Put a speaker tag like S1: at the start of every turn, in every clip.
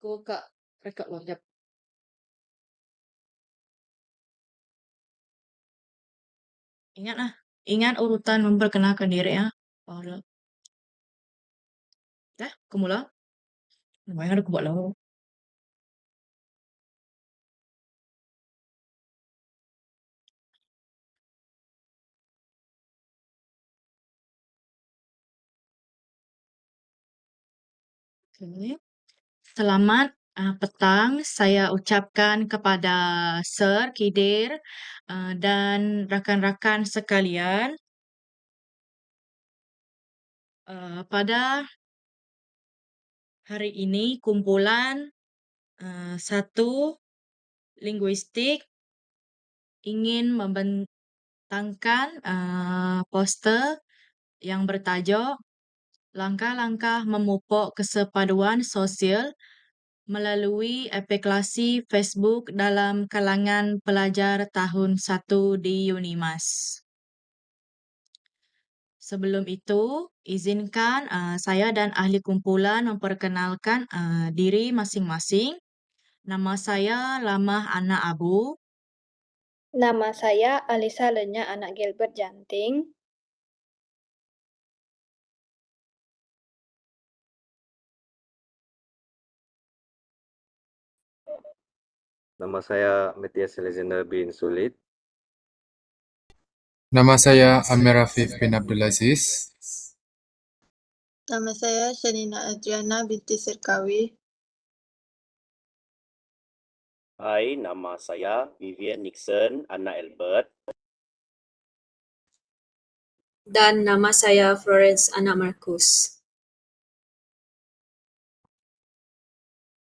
S1: Aku Kak, rekod loh, jap. Ingat ah, ingat urutan memperkenalkan diri ya. Pada, aku mulai. Lumayan aku buat lama. Oke. Selamat petang, saya ucapkan kepada Sir Kidir dan rakan-rakan sekalian. Pada hari ini kumpulan satu linguistik ingin membentangkan poster yang bertajuk Langkah-langkah memupuk kesepaduan sosial melalui aplikasi Facebook dalam kalangan pelajar tahun 1 di Unimas. Sebelum itu, izinkan saya dan ahli kumpulan memperkenalkan diri masing-masing. Nama saya Lamah Anak Abu.
S2: Nama saya Alisa Lenya Anak Gilbert Janting.
S3: Nama saya Metias Alexander bin Sulit.
S4: Nama saya Amir Afif bin Abdulaziz.
S5: Nama saya Shanina Adriana binti Sirkawi.
S6: Hai, nama saya Vivian Nixon, anak Albert.
S7: Dan nama saya Florence anak Markus.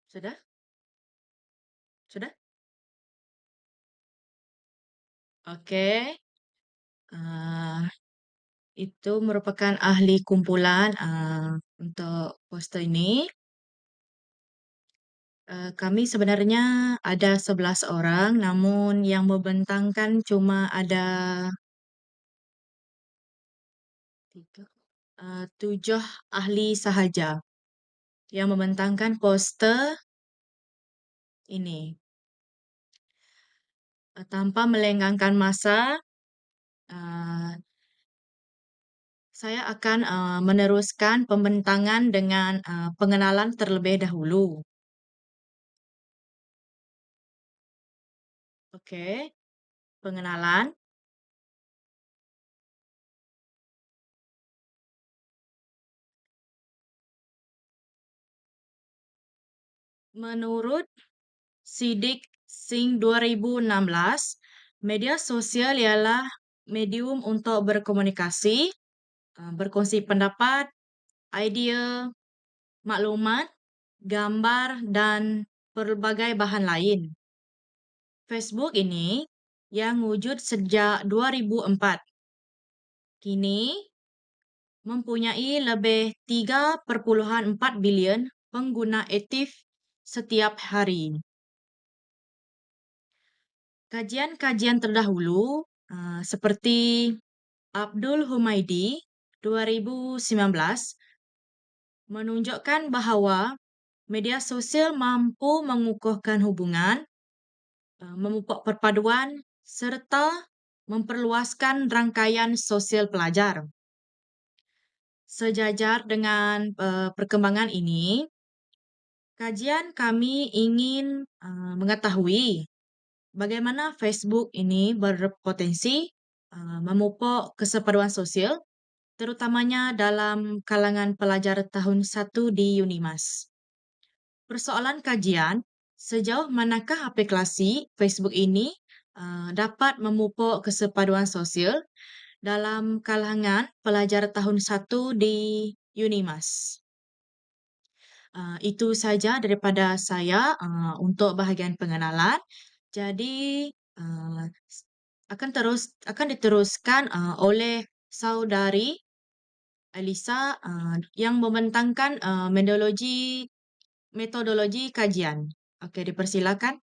S1: Sudah? Sudah? Oke. Itu merupakan ahli kumpulan untuk poster ini. Kami sebenarnya ada 11 orang, namun yang membentangkan cuma ada 7 ahli sahaja yang membentangkan poster ini. Tanpa melengahkan masa, saya akan meneruskan pembentangan dengan pengenalan terlebih dahulu. Oke, pengenalan. Menurut Sidik Sing 2016, media sosial ialah medium untuk berkomunikasi, berkongsi pendapat, idea, maklumat, gambar, dan pelbagai bahan lain. Facebook ini yang wujud sejak 2004. Kini mempunyai lebih 3,4 bilion pengguna aktif setiap hari. Kajian-kajian terdahulu seperti Abdul Humaidi 2019 menunjukkan bahawa media sosial mampu mengukuhkan hubungan, memupuk perpaduan serta memperluaskan rangkaian sosial pelajar. Sejajar dengan perkembangan ini, kajian kami ingin mengetahui bagaimana Facebook ini berpotensi memupuk kesepaduan sosial, terutamanya dalam kalangan pelajar tahun 1 di Unimas. Persoalan kajian, sejauh manakah aplikasi Facebook ini dapat memupuk kesepaduan sosial dalam kalangan pelajar tahun 1 di Unimas. Itu saja daripada saya untuk bahagian pengenalan. Jadi akan diteruskan oleh saudari Alisa yang membentangkan metodologi kajian. Oke, dipersilakan.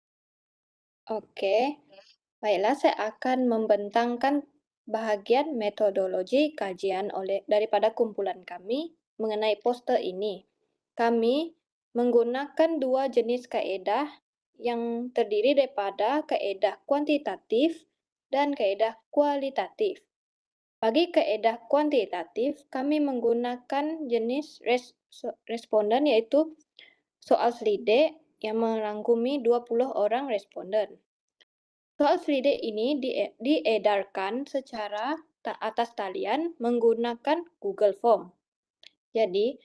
S2: Oke, baiklah saya akan membentangkan bahagian metodologi kajian daripada kumpulan kami mengenai poster ini. Kami menggunakan dua jenis kaedah yang terdiri daripada kaedah kuantitatif dan kaedah kualitatif. Bagi kaedah kuantitatif, kami menggunakan jenis responden yaitu soal selidik yang merangkumi 20 orang responden. Soal selidik ini diedarkan secara atas talian menggunakan Google Form. Jadi,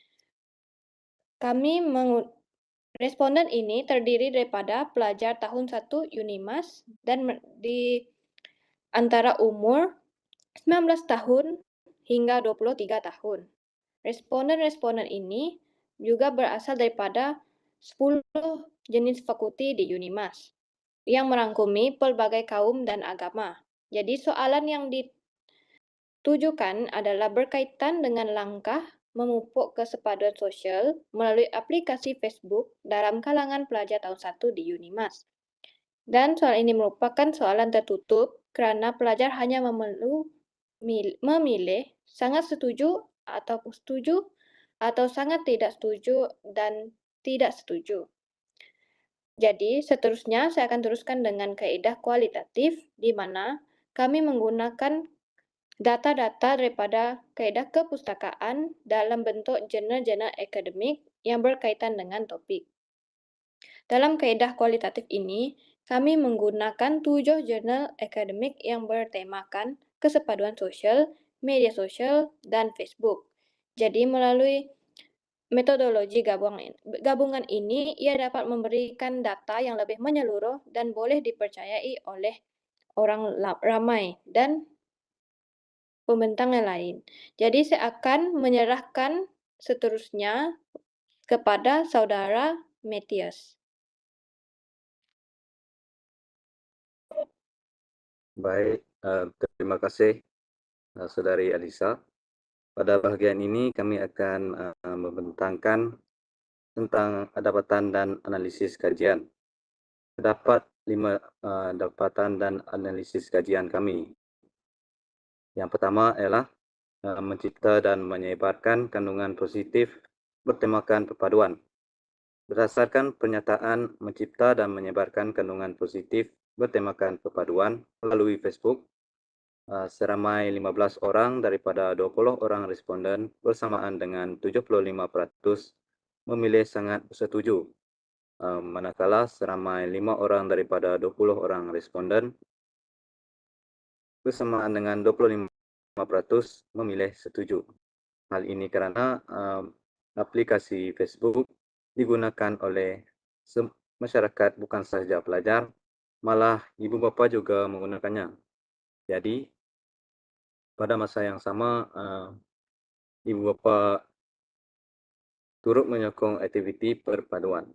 S2: responden ini terdiri daripada pelajar tahun 1 Unimas dan di antara umur 19 tahun hingga 23 tahun. Responden-responden ini juga berasal daripada 10 jenis fakulti di Unimas yang merangkumi pelbagai kaum dan agama. Jadi soalan yang ditujukan adalah berkaitan dengan langkah memupuk kesepaduan sosial melalui aplikasi Facebook dalam kalangan pelajar tahun 1 di Unimas. Dan soal ini merupakan soalan tertutup kerana pelajar hanya memilih sangat setuju atau sangat tidak setuju dan tidak setuju. Jadi, seterusnya saya akan teruskan dengan kaedah kualitatif di mana kami menggunakan data-data daripada kaedah kepustakaan dalam bentuk jurnal-jurnal akademik yang berkaitan dengan topik. Dalam kaedah kualitatif ini, kami menggunakan 7 jurnal akademik yang bertemakan kesepaduan sosial, media sosial, dan Facebook. Jadi, melalui metodologi gabungan ini, ia dapat memberikan data yang lebih menyeluruh dan boleh dipercayai oleh orang ramai dan pembentang yang lain. Jadi saya akan menyerahkan seterusnya kepada saudara Matias.
S3: Baik, terima kasih Saudari Alisa. Pada bagian ini kami akan membentangkan tentang dapatan dan analisis kajian. Terdapat 5 dapatan dan analisis kajian kami. Yang pertama ialah mencipta dan menyebarkan kandungan positif bertemakan perpaduan. Berdasarkan pernyataan mencipta dan menyebarkan kandungan positif bertemakan perpaduan melalui Facebook, seramai 15 orang daripada 20 orang responden bersamaan dengan 75% memilih sangat setuju, manakala seramai 5 orang daripada 20 orang responden bersamaan dengan 25% memilih setuju. Hal ini kerana aplikasi Facebook digunakan oleh masyarakat bukan sahaja pelajar, malah ibu bapa juga menggunakannya. Jadi, pada masa yang sama, ibu bapa turut menyokong aktiviti perpaduan.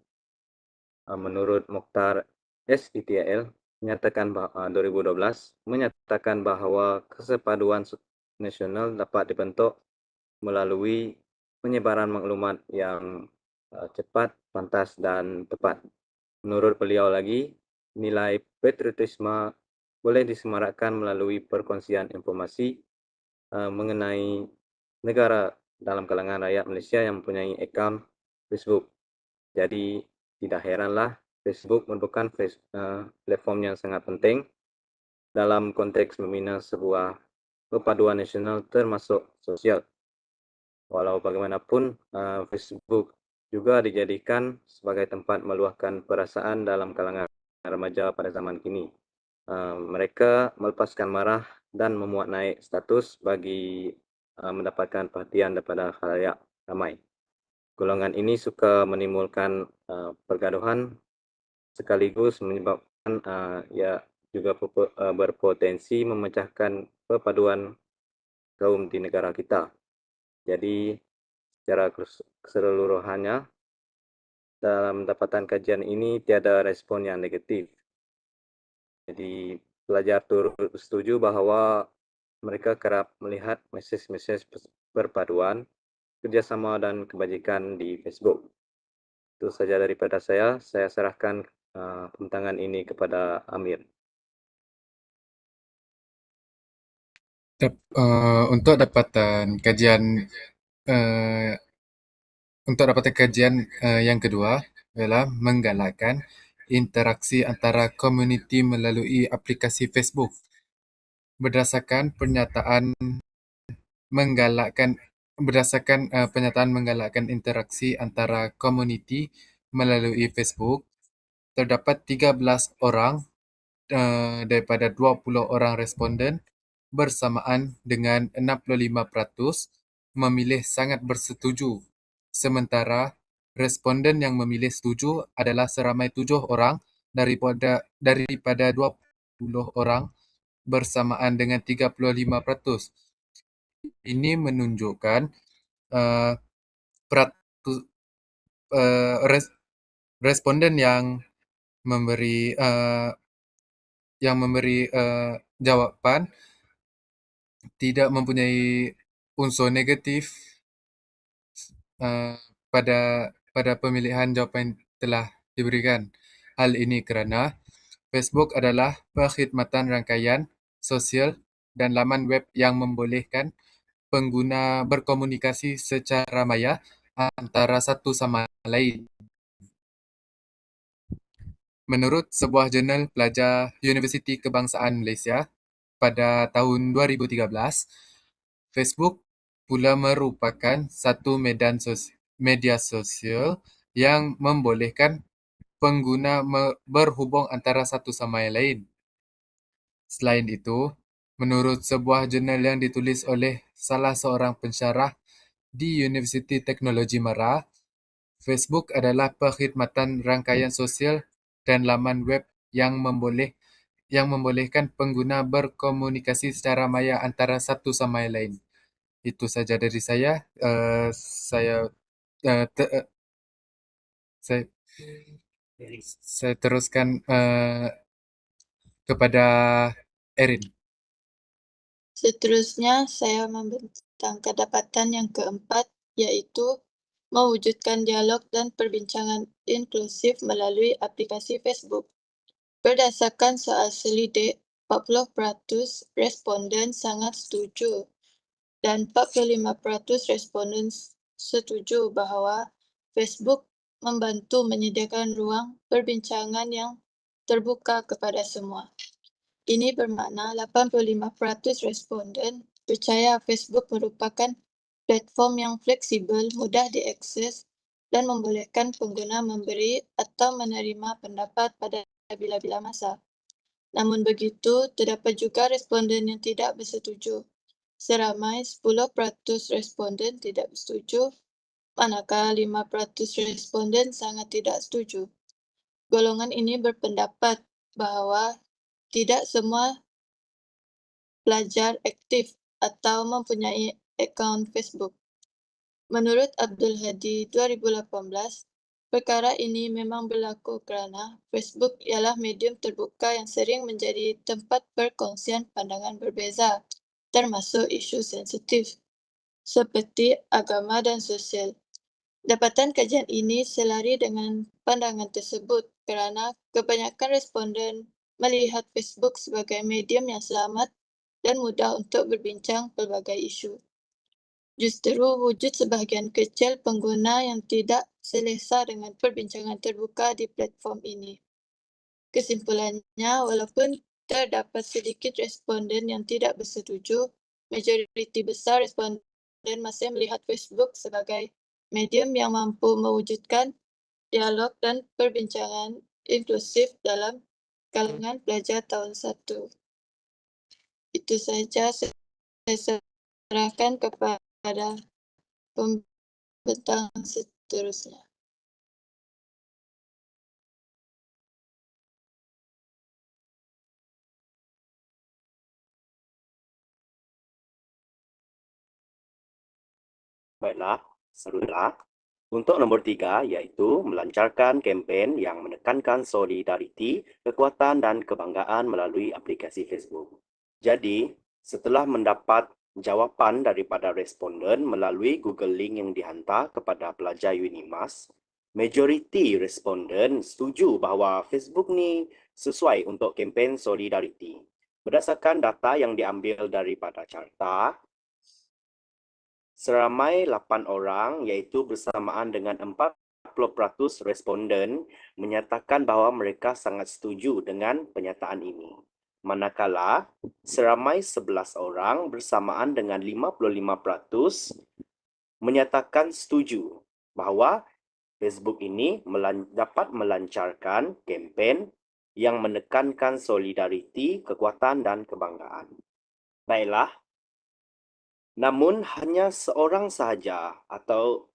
S3: Menurut Mokhtar SITL, 2012 menyatakan bahawa kesepaduan nasional dapat dibentuk melalui penyebaran maklumat yang cepat, pantas dan tepat. Menurut beliau lagi, nilai patriotisme boleh disemarakkan melalui perkongsian informasi mengenai negara dalam kalangan rakyat Malaysia yang mempunyai akaun Facebook. Jadi, tidak heranlah Facebook merupakan platform yang sangat penting dalam konteks membina sebuah perpaduan nasional termasuk sosial. Walau bagaimanapun, Facebook juga dijadikan sebagai tempat meluahkan perasaan dalam kalangan remaja pada zaman kini. Mereka melepaskan marah dan memuat naik status bagi mendapatkan perhatian daripada khalayak ramai. Golongan ini suka menimbulkan pergaduhan sekaligus menyebabkan ia juga berpotensi memecahkan perpaduan kaum di negara kita. Jadi, secara keseluruhannya, dalam dapatan kajian ini tiada respon yang negatif. Jadi, pelajar turut setuju bahawa mereka kerap melihat mesej-mesej perpaduan, kerjasama dan kebajikan di Facebook. Itu saja daripada saya. Saya serahkan pembentangan ini kepada Amir.
S4: Untuk dapatan kajian Untuk dapatkan kajian yang kedua adalah menggalakkan interaksi antara komuniti melalui aplikasi Facebook. Berdasarkan pernyataan menggalakkan interaksi antara komuniti melalui Facebook, terdapat 13 orang daripada 20 orang responden bersamaan dengan 65% memilih sangat bersetuju. Sementara responden yang memilih setuju adalah seramai 7 orang daripada 20 orang bersamaan dengan 35%. Ini menunjukkan uh, peratu- responden yang memberi jawapan tidak mempunyai unsur negatif pada pemilihan jawapan yang telah diberikan. Hal ini kerana Facebook adalah perkhidmatan rangkaian sosial dan laman web yang membolehkan pengguna berkomunikasi secara maya antara satu sama lain. Menurut sebuah jurnal pelajar Universiti Kebangsaan Malaysia pada tahun 2013, Facebook pula merupakan satu media sosial yang membolehkan pengguna berhubung antara satu sama yang lain. Selain itu, menurut sebuah jurnal yang ditulis oleh salah seorang pensyarah di Universiti Teknologi Mara, Facebook adalah perkhidmatan rangkaian sosial dan laman web yang membolehkan pengguna berkomunikasi secara maya antara satu sama yang lain. Itu saja dari saya. Saya teruskan kepada Erin.
S5: Seterusnya, saya membentang kedapatan yang keempat, iaitu mewujudkan dialog dan perbincangan inklusif melalui aplikasi Facebook. Berdasarkan soal selidik, 40% responden sangat setuju dan 45% responden setuju bahawa Facebook membantu menyediakan ruang perbincangan yang terbuka kepada semua. Ini bermakna 85% responden percaya Facebook merupakan platform yang fleksibel, mudah diakses dan membolehkan pengguna memberi atau menerima pendapat pada bila-bila masa. Namun begitu, terdapat juga responden yang tidak bersetuju. Seramai 10% responden tidak bersetuju, manakala 5% responden sangat tidak setuju. Golongan ini berpendapat bahawa tidak semua pelajar aktif atau mempunyai akaun Facebook. Menurut Abdul Hadi 2018, perkara ini memang berlaku kerana Facebook ialah medium terbuka yang sering menjadi tempat perkongsian pandangan berbeza, termasuk isu sensitif seperti agama dan sosial. Dapatan kajian ini selari dengan pandangan tersebut kerana kebanyakan responden melihat Facebook sebagai medium yang selamat dan mudah untuk berbincang pelbagai isu. Justru wujud sebahagian kecil pengguna yang tidak selesa dengan perbincangan terbuka di platform ini. Kesimpulannya, walaupun terdapat sedikit responden yang tidak bersetuju, majoriti besar responden masih melihat Facebook sebagai medium yang mampu mewujudkan dialog dan perbincangan inklusif dalam kalangan pelajar tahun 1. Itu saja, saya serahkan kepada pembentang seterusnya.
S6: Baiklah, seterusnya. Untuk nombor 3, iaitu melancarkan kempen yang menekankan solidariti, kekuatan dan kebanggaan melalui aplikasi Facebook. Jadi, setelah mendapat jawapan daripada responden melalui Google Link yang dihantar kepada pelajar Unimas, majoriti responden setuju bahawa Facebook ni sesuai untuk kempen solidariti. Berdasarkan data yang diambil daripada carta, seramai 8 orang, iaitu bersamaan dengan 40% responden, menyatakan bahawa mereka sangat setuju dengan penyataan ini. Manakala, seramai 11 orang bersamaan dengan 55% menyatakan setuju bahawa Facebook ini dapat melancarkan kempen yang menekankan solidariti, kekuatan dan kebanggaan. Baiklah, namun hanya seorang sahaja atau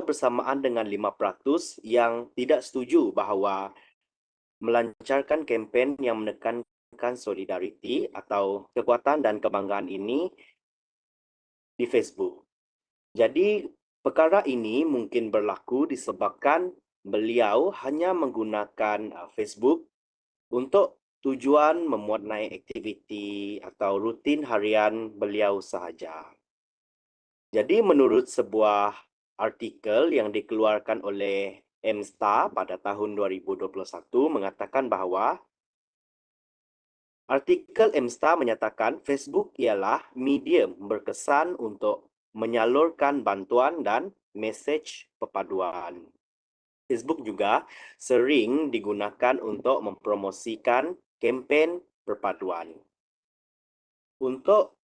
S6: bersamaan dengan 5% yang tidak setuju bahawa melancarkan kempen yang menekankan solidariti atau kekuatan dan kebanggaan ini di Facebook. Jadi, perkara ini mungkin berlaku disebabkan beliau hanya menggunakan Facebook untuk tujuan memuatnai aktiviti atau rutin harian beliau sahaja. Jadi, menurut sebuah artikel yang dikeluarkan oleh MSTA pada tahun 2021 mengatakan bahawa artikel MSTA menyatakan Facebook ialah medium berkesan untuk menyalurkan bantuan dan mesej perpaduan. Facebook juga sering digunakan untuk mempromosikan kempen perpaduan. Untuk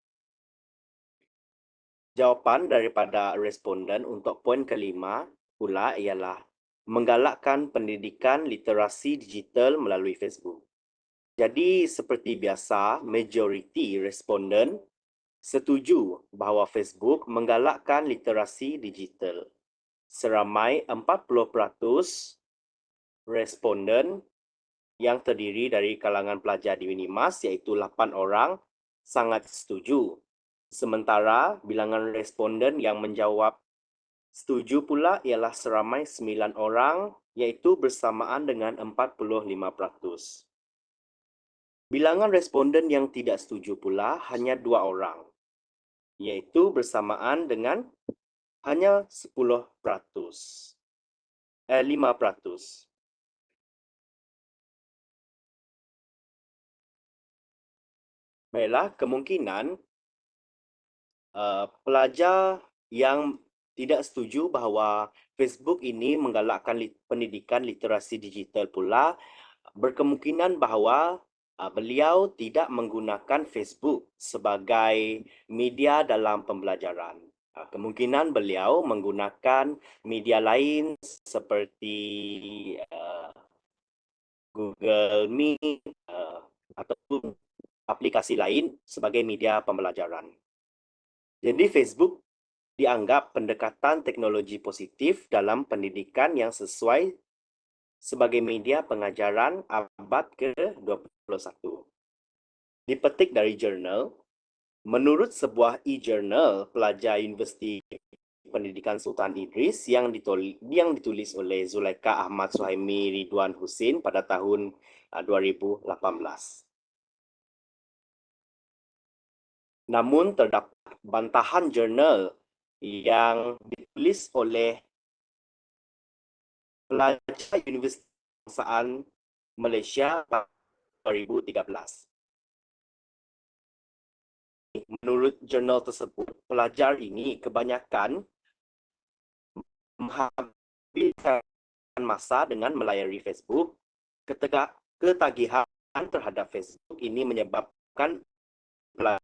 S6: jawapan daripada responden untuk poin kelima pula ialah menggalakkan pendidikan literasi digital melalui Facebook. Jadi seperti biasa, majoriti responden setuju bahawa Facebook menggalakkan literasi digital. Seramai 40% responden yang terdiri dari kalangan pelajar di Unimas, iaitu 8 orang, sangat setuju. Sementara bilangan responden yang menjawab setuju pula ialah seramai 9 orang, iaitu bersamaan dengan 45%. Bilangan responden yang tidak setuju pula hanya 2 orang, iaitu bersamaan dengan hanya 5%. Baiklah, kemungkinan pelajar yang tidak setuju bahawa Facebook ini menggalakkan pendidikan literasi digital pula berkemungkinan bahawa beliau tidak menggunakan Facebook sebagai media dalam pembelajaran. Kemungkinan beliau menggunakan media lain seperti Google Meet ataupun aplikasi lain sebagai media pembelajaran. Jadi Facebook dianggap pendekatan teknologi positif dalam pendidikan yang sesuai sebagai media pengajaran abad ke-21. Dipetik dari jurnal, menurut sebuah e-journal pelajar Universiti Pendidikan Sultan Idris yang ditulis oleh Zulaika Ahmad Suhaimi Ridwan Husin pada tahun 2018. Namun terdapat bantahan jurnal yang ditulis oleh pelajar Universiti Kebangsaan Malaysia pada 2013. Menurut jurnal tersebut, pelajar ini kebanyakan menghabiskan masa dengan melayari Facebook. Ketagihan terhadap Facebook ini menyebabkan pelajar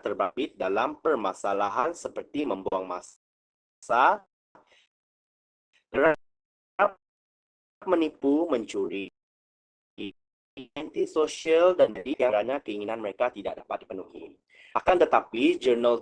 S6: terbabit dalam permasalahan seperti membuang masa, menipu, mencuri, antisosial dan kerana keinginan mereka tidak dapat dipenuhi. Akan tetapi, jurnal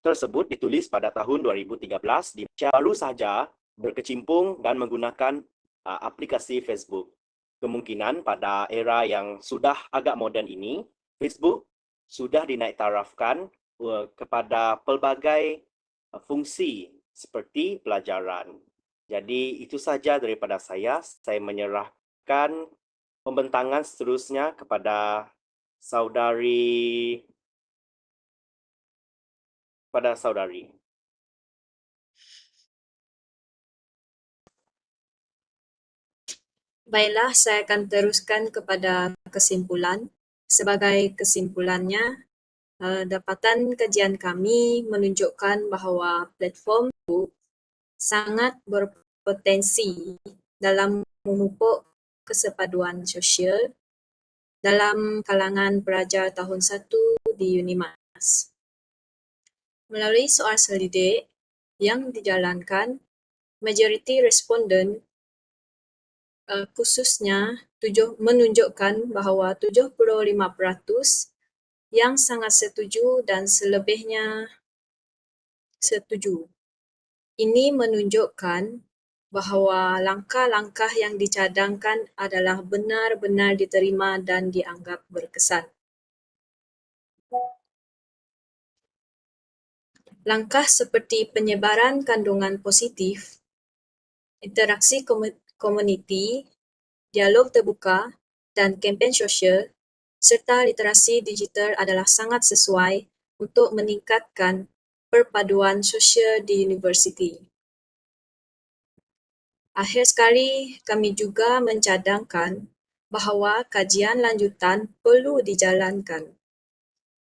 S6: tersebut ditulis pada tahun 2013 di baru saja berkecimpung dan menggunakan aplikasi Facebook. Kemungkinan pada era yang sudah agak moden ini, Facebook sudah dinaiktarafkan kepada pelbagai fungsi seperti pelajaran. Jadi itu saja daripada saya. Saya menyerahkan pembentangan seterusnya kepada saudari.
S7: Baiklah, saya akan teruskan kepada kesimpulan. Sebagai kesimpulannya, Dapatan kajian kami menunjukkan bahawa platform Facebook sangat berpotensi dalam memupuk kesepaduan sosial dalam kalangan pelajar tahun 1 di UNIMAS. Melalui soal selidik yang dijalankan, majoriti responden khususnya menunjukkan bahawa 75% yang sangat setuju dan selebihnya setuju. Ini menunjukkan bahawa langkah-langkah yang dicadangkan adalah benar-benar diterima dan dianggap berkesan. Langkah seperti penyebaran kandungan positif, interaksi komuniti, dialog terbuka, dan kempen sosial, serta literasi digital adalah sangat sesuai untuk meningkatkan perpaduan sosial di universiti. Akhir sekali, kami juga mencadangkan bahawa kajian lanjutan perlu dijalankan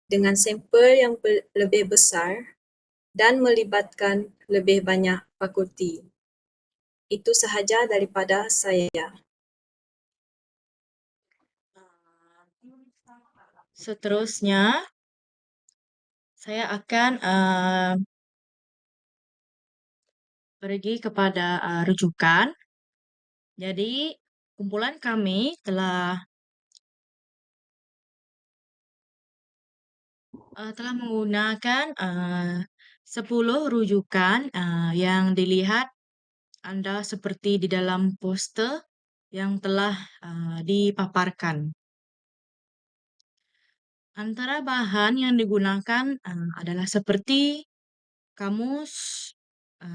S7: dengan sampel yang lebih besar dan melibatkan lebih banyak fakulti. Itu sahaja daripada saya.
S1: Seterusnya, saya akan pergi kepada rujukan. Jadi, kumpulan kami telah menggunakan 10 rujukan yang dilihat Anda seperti di dalam poster yang telah dipaparkan. Antara bahan yang digunakan adalah seperti kamus,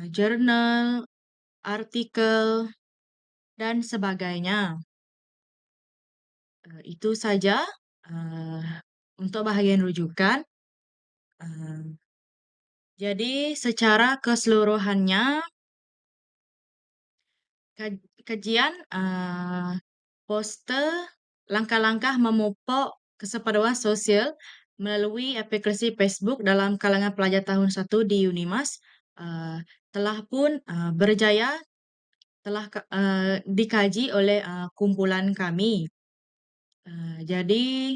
S1: jurnal, artikel, dan sebagainya. Itu saja untuk bahagian rujukan. Jadi secara keseluruhannya kajian poster langkah-langkah memupuk kesepaduan sosial melalui aplikasi Facebook dalam kalangan pelajar tahun 1 di UNIMAS telah pun berjaya dikaji oleh kumpulan kami. Jadi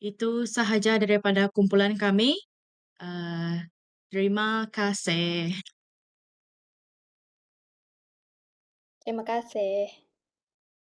S1: itu sahaja daripada kumpulan kami. Terima kasih.
S2: Terima kasih.